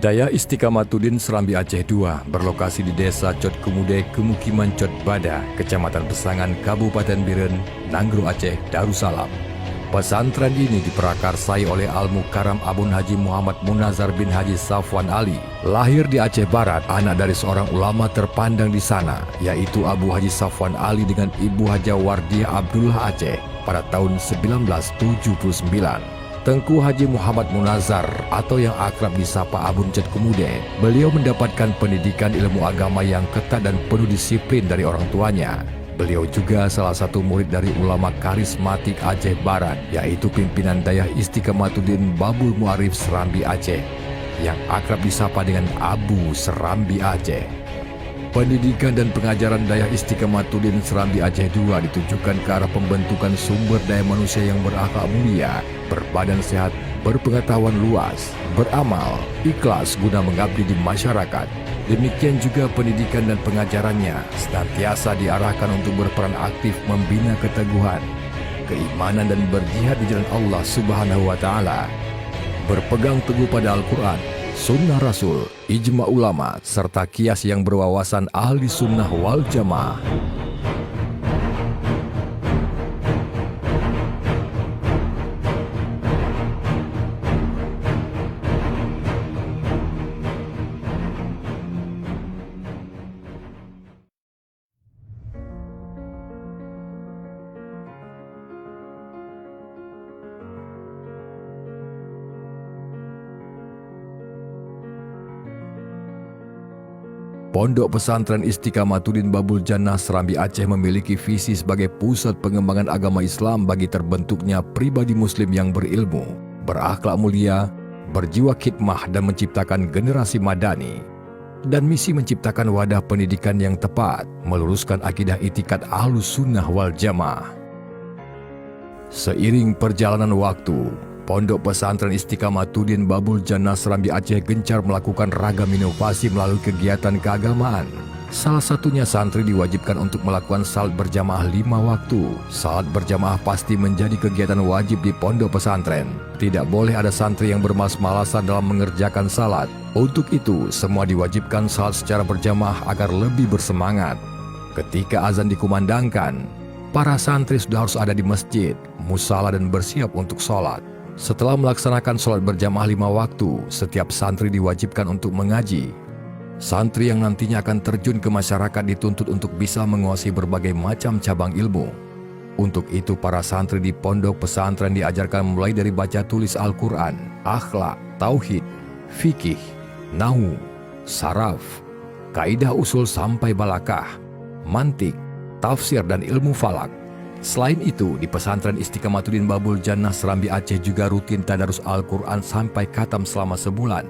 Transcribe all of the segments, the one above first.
Daya Istiqamatuddin Serambi Aceh II berlokasi di Desa Cot Kemude, Kemukiman Cot Bada, Kecamatan Pesangan, Kabupaten Biren, Nanggro Aceh, Darussalam. Pesantren ini diprakarsai oleh Al-Mukarram Abun Haji Muhammad Munazar bin Haji Safwan Ali. Lahir di Aceh Barat, anak dari seorang ulama terpandang di sana, yaitu Abu Haji Safwan Ali dengan Ibu Haja Wardiah Abdullah Aceh pada tahun 1979. Tengku Haji Muhammad Munazar atau yang akrab disapa Abun Cot Kemude, beliau mendapatkan pendidikan ilmu agama yang ketat dan penuh disiplin dari orang tuanya. Beliau juga salah satu murid dari ulama karismatik Aceh Barat, yaitu pimpinan Daya Istiqamatuddin Babul Mu'arif Serambi Aceh, yang akrab disapa dengan Abu Serambi Aceh. Pendidikan dan pengajaran Daya Istiqamatuddin Serambi Aceh II ditujukan ke arah pembentukan sumber daya manusia yang berakhlak mulia, berbadan sehat, berpengetahuan luas, beramal, ikhlas guna mengabdi di masyarakat. Demikian juga pendidikan dan pengajarannya senantiasa diarahkan untuk berperan aktif membina keteguhan, keimanan dan berjihad di jalan Allah Subhanahu wa Ta'ala. Berpegang teguh pada Al-Quran, Sunnah Rasul, ijma ulama, serta kias yang berwawasan ahli sunnah wal jamaah. Pondok Pesantren Istiqamatuddin Babul Jannah Serambi Aceh memiliki visi sebagai pusat pengembangan agama Islam bagi terbentuknya pribadi muslim yang berilmu, berakhlak mulia, berjiwa khidmah dan menciptakan generasi madani. Dan misi menciptakan wadah pendidikan yang tepat, meluruskan akidah itikad Ahlus Sunnah wal Jamaah. Seiring perjalanan waktu, Pondok Pesantren Istiqamatuddin Babul Jannah Serambi Aceh gencar melakukan ragam inovasi melalui kegiatan keagamaan. Salah satunya santri diwajibkan untuk melakukan salat berjamaah 5 waktu. Salat berjamaah pasti menjadi kegiatan wajib di pondok pesantren. Tidak boleh ada santri yang bermalas-malasan dalam mengerjakan salat. Untuk itu, semua diwajibkan salat secara berjamaah agar lebih bersemangat. Ketika azan dikumandangkan, para santri sudah harus ada di masjid, musala dan bersiap untuk sholat. Setelah melaksanakan sholat berjamaah 5 waktu, setiap santri diwajibkan untuk mengaji. Santri yang nantinya akan terjun ke masyarakat dituntut untuk bisa menguasai berbagai macam cabang ilmu. Untuk itu para santri di pondok pesantren diajarkan mulai dari baca tulis Al-Quran, akhlak, tauhid, fikih, nahu, saraf, kaidah usul sampai balakah, mantik, tafsir dan ilmu falak. Selain itu, di pesantren Istiqamatuddin Babul Jannah Serambi Aceh juga rutin tadarus Al-Quran sampai khatam selama sebulan.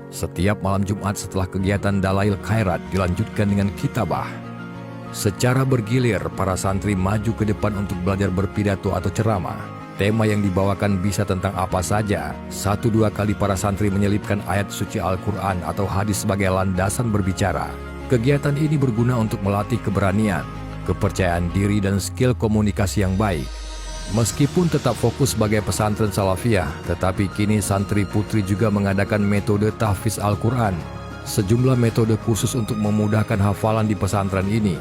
Setiap malam Jumat setelah kegiatan Dalail Khairat dilanjutkan dengan kitabah. Secara bergilir, para santri maju ke depan untuk belajar berpidato atau ceramah. Tema yang dibawakan bisa tentang apa saja. 1-2 kali para santri menyelipkan ayat suci Al-Quran atau hadis sebagai landasan berbicara. Kegiatan ini berguna untuk melatih keberanian, kepercayaan diri dan skill komunikasi yang baik. Meskipun tetap fokus sebagai pesantren salafiyah, tetapi kini santri putri juga mengadakan metode tahfiz Al-Quran. Sejumlah metode khusus untuk memudahkan hafalan di pesantren ini.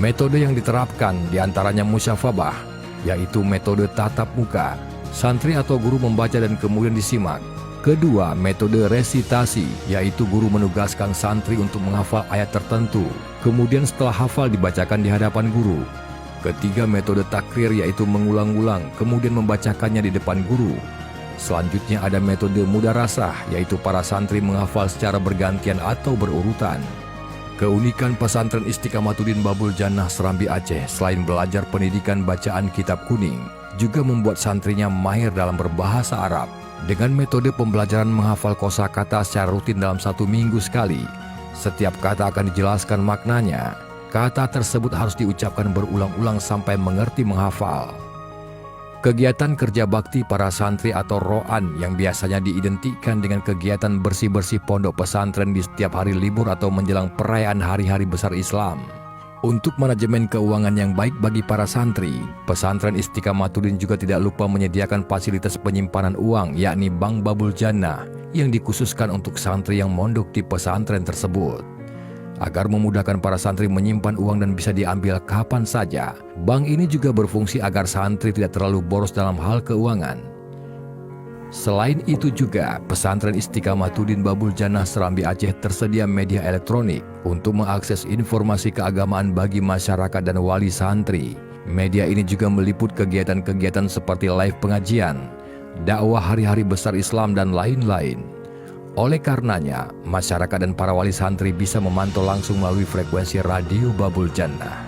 Metode yang diterapkan diantaranya musyafabah, yaitu metode tatap muka. Santri atau guru membaca dan kemudian disimak. Kedua, metode resitasi, yaitu guru menugaskan santri untuk menghafal ayat tertentu. Kemudian setelah hafal dibacakan di hadapan guru. Ketiga, metode takrir, yaitu mengulang-ulang kemudian membacakannya di depan guru. Selanjutnya ada metode mudarasah, yaitu para santri menghafal secara bergantian atau berurutan. Keunikan pesantren Istiqamatuddin Babul Jannah Serambi Aceh selain belajar pendidikan bacaan kitab kuning, juga membuat santrinya mahir dalam berbahasa Arab. Dengan metode pembelajaran menghafal kosakata secara rutin dalam 1 minggu sekali, setiap kata akan dijelaskan maknanya. Kata tersebut harus diucapkan berulang-ulang sampai mengerti menghafal. Kegiatan kerja bakti para santri atau ro'an yang biasanya diidentikan dengan kegiatan bersih-bersih pondok pesantren di setiap hari libur atau menjelang perayaan hari-hari besar Islam. Untuk manajemen keuangan yang baik bagi para santri, pesantren Istiqamatuddin juga tidak lupa menyediakan fasilitas penyimpanan uang, yakni Bank Babul Jannah, yang dikhususkan untuk santri yang mondok di pesantren tersebut. Agar memudahkan para santri menyimpan uang dan bisa diambil kapan saja, bank ini juga berfungsi agar santri tidak terlalu boros dalam hal keuangan. Selain itu juga, pesantren Istiqamatuddin Babul Jannah Serambi Aceh tersedia media elektronik untuk mengakses informasi keagamaan bagi masyarakat dan wali santri. Media ini juga meliput kegiatan-kegiatan seperti live pengajian, dakwah hari-hari besar Islam, dan lain-lain. Oleh karenanya, masyarakat dan para wali santri bisa memantau langsung melalui frekuensi radio Babul Jannah.